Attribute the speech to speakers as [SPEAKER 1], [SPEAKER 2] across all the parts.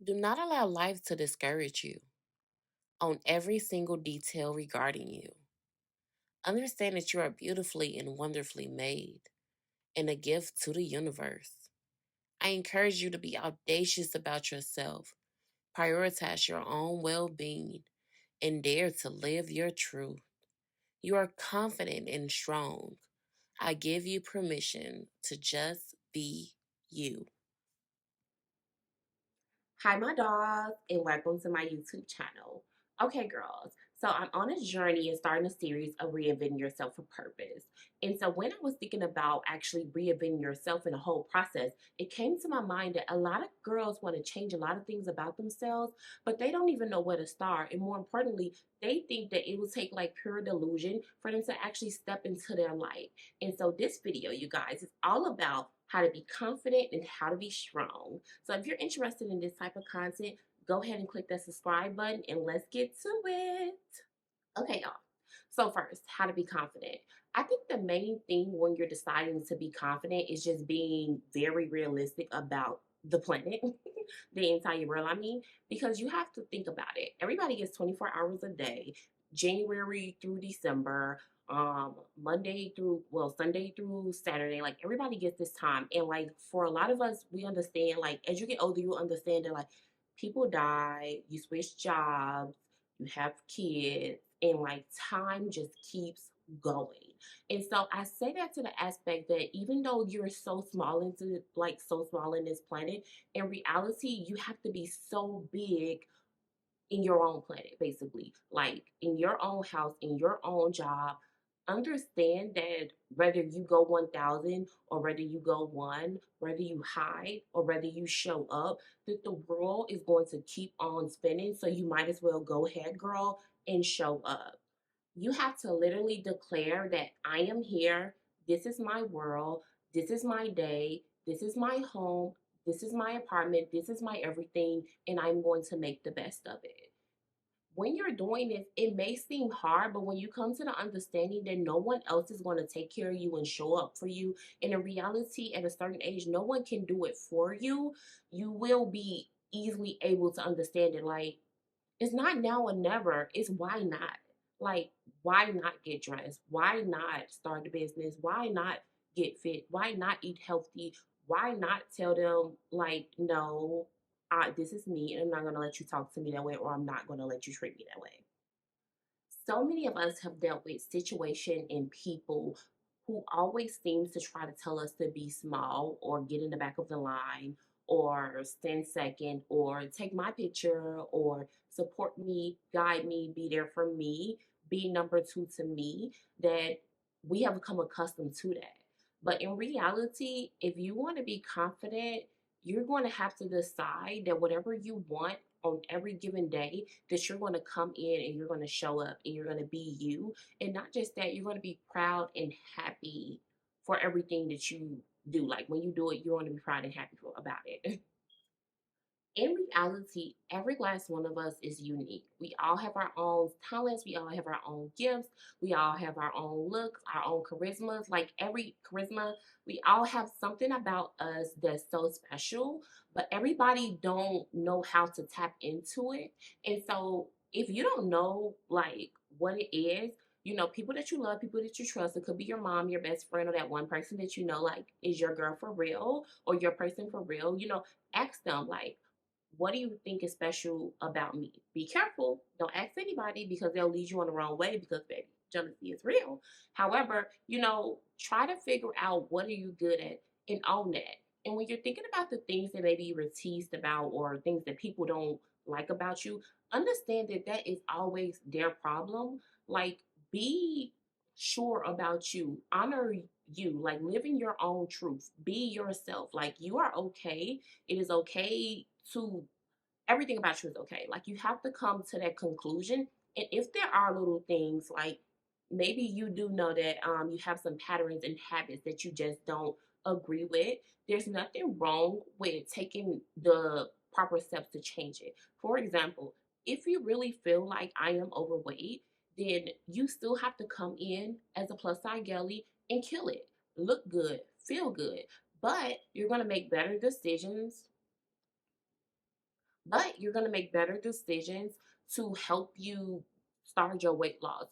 [SPEAKER 1] Do not allow life to discourage you on every single detail regarding you. Understand that you are beautifully and wonderfully made and a gift to the universe. I encourage you to be audacious about yourself, prioritize your own well being, and dare to live your truth. You are confident and strong. I give you permission to just be you.
[SPEAKER 2] Hi, my dogs, and welcome to my YouTube channel. Okay, girls, so I'm on a journey and starting a series of reinventing yourself for purpose. And so, when I was thinking about actually reinventing yourself in the whole process, it came to my mind that a lot of girls want to change a lot of things about themselves, but they don't even know where to start. And more importantly, they think that it will take like pure delusion for them to actually step into their light. And so, this video, you guys, is all about how to be confident and how to be strong. So if you're interested in this type of content, go ahead and click that subscribe button and let's get to it. Okay, y'all. So first, how to be confident. I think the main thing when you're deciding to be confident is just being very realistic about the planet, the entire world. I mean, because you have to think about it. Everybody gets 24 hours a day, January through December, Monday through Sunday through Saturday. Like everybody gets this time, and like for a lot of us, we understand. Like as you get older, you understand that like people die, you switch jobs, you have kids, and like time just keeps going. And so I say that to the aspect that even though you're so small into like so small in this planet, in reality, you have to be so big in your own planet, basically, like in your own house, in your own job. Understand that whether you go 1,000 or whether you go one, whether you hide or whether you show up, that the world is going to keep on spinning. So you might as well go ahead, girl, and show up. You have to literally declare that I am here. This is my world. This is my day. This is my home. This is my apartment. This is my everything. And I'm going to make the best of it. When you're doing this, it may seem hard, but when you come to the understanding that no one else is going to take care of you and show up for you, and in reality, at a certain age, no one can do it for you, you will be easily able to understand it. Like, it's not now or never. It's why not? Like, why not get dressed? Why not start a business? Why not get fit? Why not eat healthy? Why not tell them, like, no, this is me and I'm not going to let you talk to me that way or I'm not going to let you treat me that way? So many of us have dealt with situation and people who always seems to try to tell us to be small or get in the back of the line or stand second or take my picture or support me, guide me, be there for me, be number two to me, that we have become accustomed to that. But in reality, if you want to be confident, you're going to have to decide that whatever you want on every given day, that you're going to come in and you're going to show up and you're going to be you. And not just that, you're going to be proud and happy for everything that you do. Like when you do it, you're going to be proud and happy about it. In reality, every last one of us is unique. We all have our own talents, we all have our own gifts, we all have our own looks, our own charismas. Like every charisma, we all have something about us that's so special, but everybody don't know how to tap into it. And so if you don't know like what it is, you know, people that you love, people that you trust, it could be your mom, your best friend, or that one person that you know, like, is your girl for real or your person for real, you know, ask them, like, what do you think is special about me? Be careful. Don't ask anybody because they'll lead you on the wrong way because baby, jealousy is real. However, you know, try to figure out what are you good at and own that. And when you're thinking about the things that maybe you were teased about or things that people don't like about you, understand that that is always their problem. Like, be sure about you. Honor you. Like, live in your own truth. Be yourself. Like, you are okay. It is okay to everything about you is okay. Like you have to come to that conclusion. And if there are little things like maybe you do know that you have some patterns and habits that you just don't agree with, there's nothing wrong with taking the proper steps to change it. For example, if you really feel like I am overweight, then you still have to come in as a plus size girly and kill it. Look good, feel good, but you're going to make better decisions but you're going to make better decisions to help you start your weight loss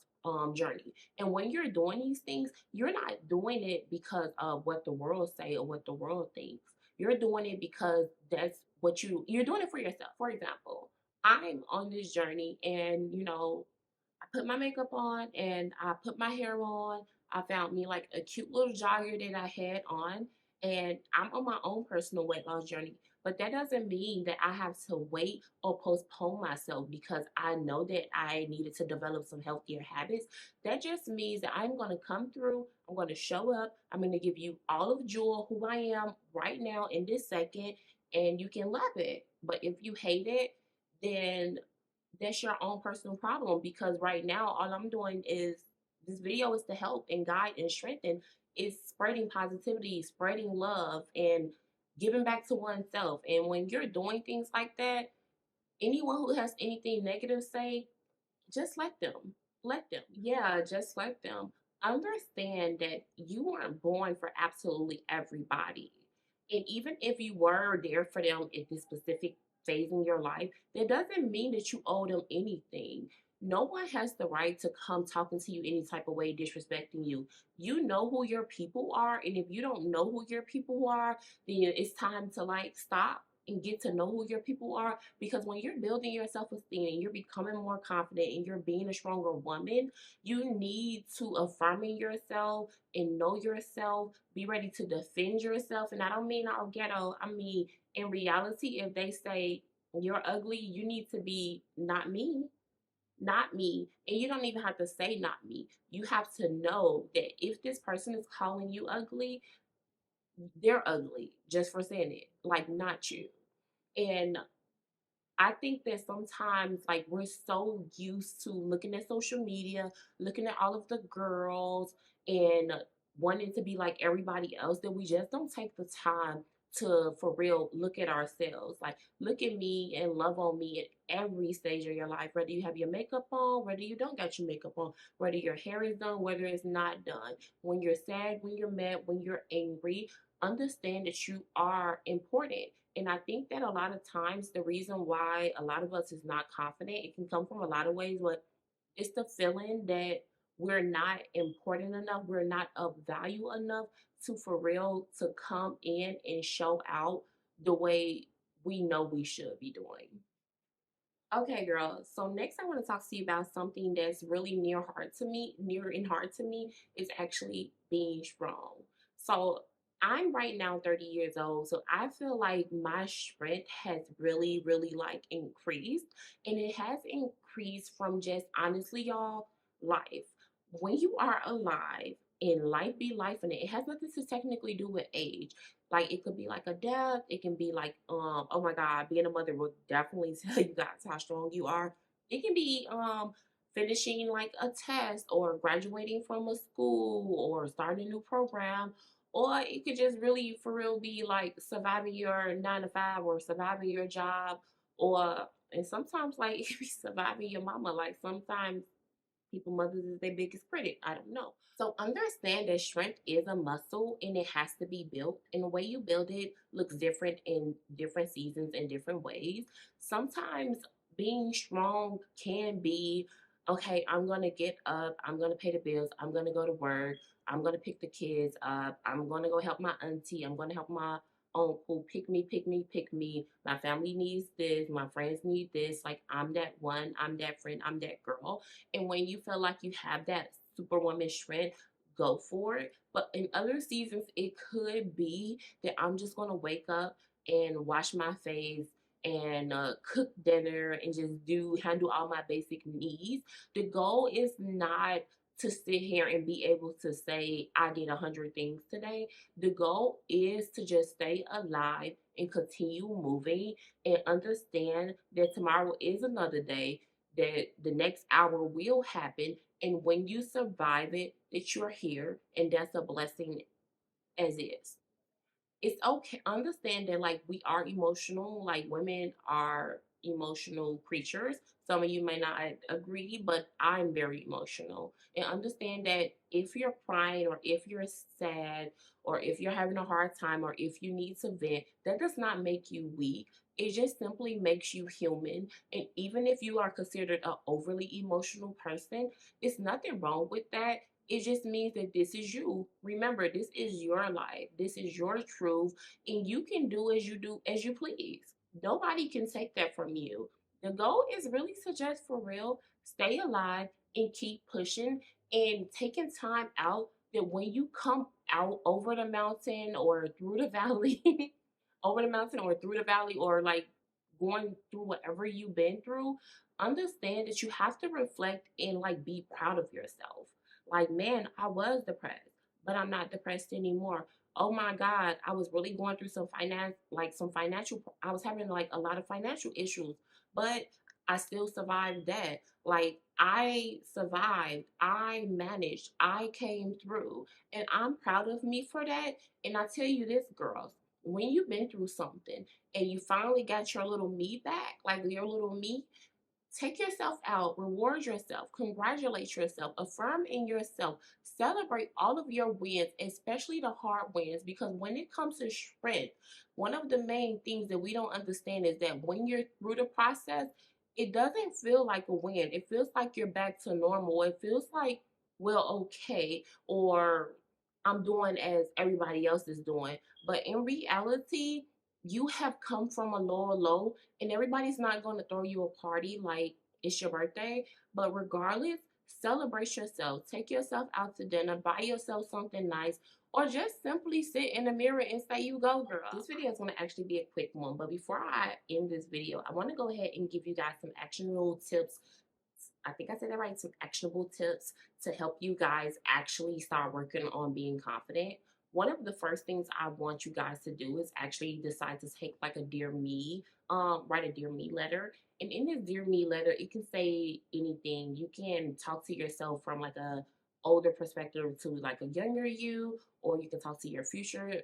[SPEAKER 2] journey. And when you're doing these things, you're not doing it because of what the world say or what the world thinks. You're doing it because that's what you're doing it for yourself. For example, I'm on this journey, and I put my makeup on and I put my hair on. I found me like a cute little jogger that I had on, and I'm on my own personal weight loss journey. But that doesn't mean that I have to wait or postpone myself because I know that I needed to develop some healthier habits. That just means that I'm going to come through, I'm going to show up, I'm going to give you all of Jewel, who I am right now in this second, and you can love it. But if you hate it, then that's your own personal problem, because right now all I'm doing is this video is to help and guide and strengthen. Is spreading positivity, spreading love, and giving back to oneself. And when you're doing things like that, anyone who has anything negative to say, just let them. Let them. Yeah, just let them. Understand that you weren't born for absolutely everybody. And even if you were there for them at this specific phase in your life, that doesn't mean that you owe them anything. No one has the right to come talking to you any type of way, disrespecting you. You know who your people are, and if you don't know who your people are, then it's time to like stop and get to know who your people are, because when you're building your self-esteem and you're becoming more confident and you're being a stronger woman, you need to affirm in yourself and know yourself, be ready to defend yourself. And I don't mean all ghetto, I mean in reality, if they say you're ugly, you need to be not me, not me. And you don't even have to say not me. You have to know that if this person is calling you ugly, they're ugly just for saying it, like not you. And I think that sometimes, like, we're so used to looking at social media, looking at all of the girls, and wanting to be like everybody else, that we just don't take the time to, for real, look at ourselves. Like, look at me and love on me at every stage of your life, whether you have your makeup on, whether you don't got your makeup on, whether your hair is done, whether it's not done. When you're sad, when you're mad, when you're angry, understand that you are important. And I think that a lot of times the reason why a lot of us is not confident, it can come from a lot of ways, but it's the feeling that we're not important enough, we're not of value enough to for real to come in and show out the way we know we should be doing. Okay, girl. So next I want to talk to you about something that's really near and heart to me, is actually being strong. So I'm right now 30 years old. So I feel like my strength has really, really like increased. And it has increased from just honestly, y'all, life. When you are alive and life be life, and it has nothing to technically do with age. Like it could be like a death. It can be like, oh my God, being a mother will definitely tell you guys how strong you are. It can be finishing like a test or graduating from a school or starting a new program. Or it could just really for real be like surviving your 9 to 5 or surviving your job, or and sometimes like it could be surviving your mama. Like sometimes people mothers is their biggest critic. I don't know. So understand that strength is a muscle and it has to be built. And the way you build it looks different in different seasons and different ways. Sometimes being strong can be, okay, I'm gonna get up, I'm gonna pay the bills, I'm gonna go to work, I'm gonna pick the kids up, I'm gonna go help my auntie, I'm gonna help my uncle, pick me, pick me, pick me. My family needs this, my friends need this. Like I'm that one, I'm that friend, I'm that girl. And when you feel like you have that superwoman strength, go for it. But in other seasons, it could be that I'm just going to wake up and wash my face and cook dinner and just handle all my basic needs. The goal is not to sit here and be able to say I did 100 things today. The goal is to just stay alive and continue moving and understand that tomorrow is another day, that the next hour will happen. And when you survive it, that you're here, and that's a blessing as is. It's okay. Understand that like we are emotional, like women are emotional creatures. Some of you may not agree, but I'm very emotional. And understand that if you're crying or if you're sad or if you're having a hard time or if you need to vent, that does not make you weak. It just simply makes you human. And even if you are considered an overly emotional person, it's nothing wrong with that. It just means that this is you. Remember, this is your life. This is your truth. And you can do as you please. Nobody can take that from you. The goal is really to just for real stay alive and keep pushing and taking time out that when you come out over the mountain or through the valley, over the mountain or through the valley or like going through whatever you've been through, understand that you have to reflect and like be proud of yourself. Like, man, I was depressed, but I'm not depressed anymore. Oh my God, I was really going through some financial, I was having like a lot of financial issues, but I still survived that. Like, I survived, I managed, I came through, and I'm proud of me for that. And I tell you this, girls, when you've been through something and you finally got your little me back, like your little me, take yourself out, reward yourself, congratulate yourself, affirm in yourself, celebrate all of your wins, especially the hard wins. Because when it comes to strength, one of the main things that we don't understand is that when you're through the process, it doesn't feel like a win. It feels like you're back to normal. It feels like, well, okay, or I'm doing as everybody else is doing. But in reality, you have come from a lower low and everybody's not going to throw you a party like it's your birthday. But regardless, celebrate yourself. Take yourself out to dinner, buy yourself something nice, or just simply sit in the mirror and say, "You go, girl." This video is going to actually be a quick one. But before I end this video, I want to go ahead and give you guys some actionable tips. I think I said that right. Some actionable tips to help you guys actually start working on being confident. One of the first things I want you guys to do is actually decide to take like a dear me, write a dear me letter. And in this dear me letter, it can say anything. You can talk to yourself from like a older perspective to like a younger you, or you can talk to your future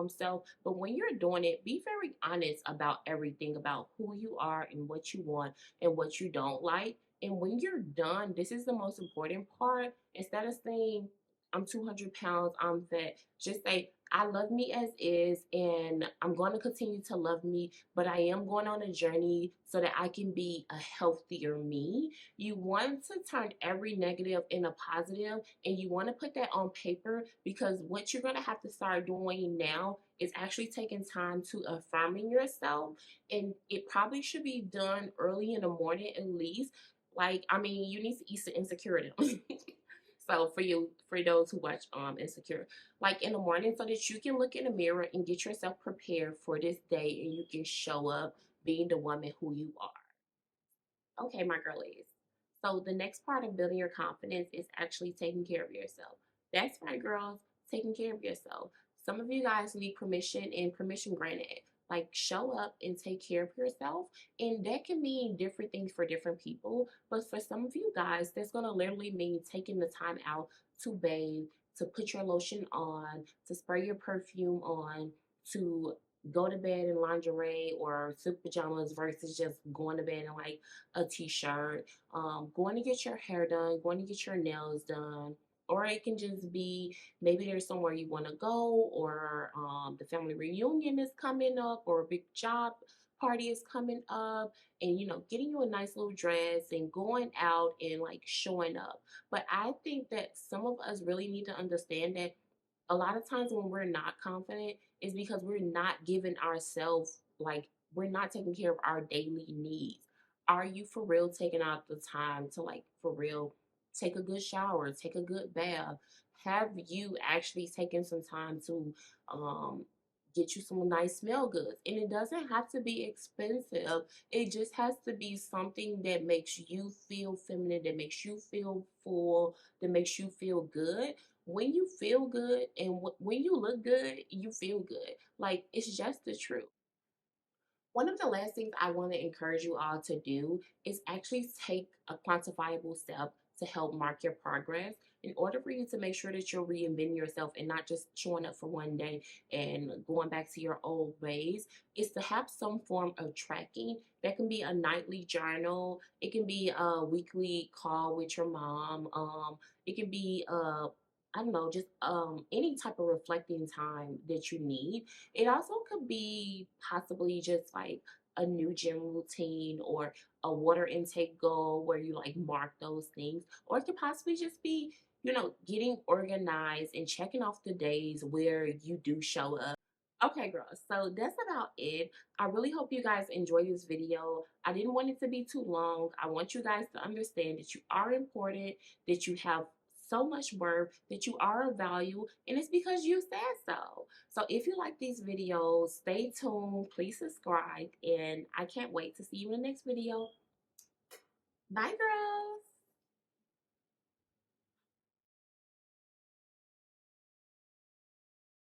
[SPEAKER 2] self. But when you're doing it, be very honest about everything about who you are and what you want and what you don't like. And when you're done, this is the most important part. Instead of saying, I'm 200 pounds, I'm fat, just say, I love me as is, and I'm going to continue to love me, but I am going on a journey so that I can be a healthier me. You want to turn every negative into positive, and you want to put that on paper because what you're going to have to start doing now is actually taking time to affirming yourself. And it probably should be done early in the morning at least. Like, I mean, you need to eat some insecurity. So for those who watch Insecure, like in the morning, so that you can look in the mirror and get yourself prepared for this day, and you can show up being the woman who you are. Okay, my girlies. So the next part of building your confidence is actually taking care of yourself. That's right, girls, taking care of yourself. Some of you guys need permission and permission granted. Like show up and take care of yourself. And that can mean different things for different people. But for some of you guys, that's gonna literally mean taking the time out to bathe, to put your lotion on, to spray your perfume on, to go to bed in lingerie or silk pajamas versus just going to bed in like a t-shirt, going to get your hair done, going to get your nails done, or it can just be maybe there's somewhere you want to go, or the family reunion is coming up, or a big job party is coming up, and getting you a nice little dress and going out and like showing up. But I think that some of us really need to understand that a lot of times when we're not confident is because we're not giving ourselves like we're not taking care of our daily needs. Are you for real taking out the time to like for real take a good shower, take a good bath? Have you actually taken some time to um get you some nice smell goods? And it doesn't have to be expensive. It just has to be something that makes you feel feminine, that makes you feel full, that makes you feel good. When you feel good and when you look good, you feel good. Like it's just the truth. One of the last things I want to encourage you all to do is actually take a quantifiable step to help mark your progress in order for you to make sure that you're reinventing yourself and not just showing up for one day and going back to your old ways. Is to have some form of tracking. That can be a nightly journal, it can be a weekly call with your mom, it can be I don't know, just any type of reflecting time that you need. It also could be possibly just like a new gym routine or a water intake goal where you like mark those things, or it could possibly just be, getting organized and checking off the days where you do show up. Okay, girls, so that's about it. I really hope you guys enjoy this video. I didn't want it to be too long. I want you guys to understand that you are important, that you have so much worth, that you are of value, and it's because you said so. So if you like these videos, stay tuned, please subscribe, and I can't wait to see you in the next video. Bye, girls.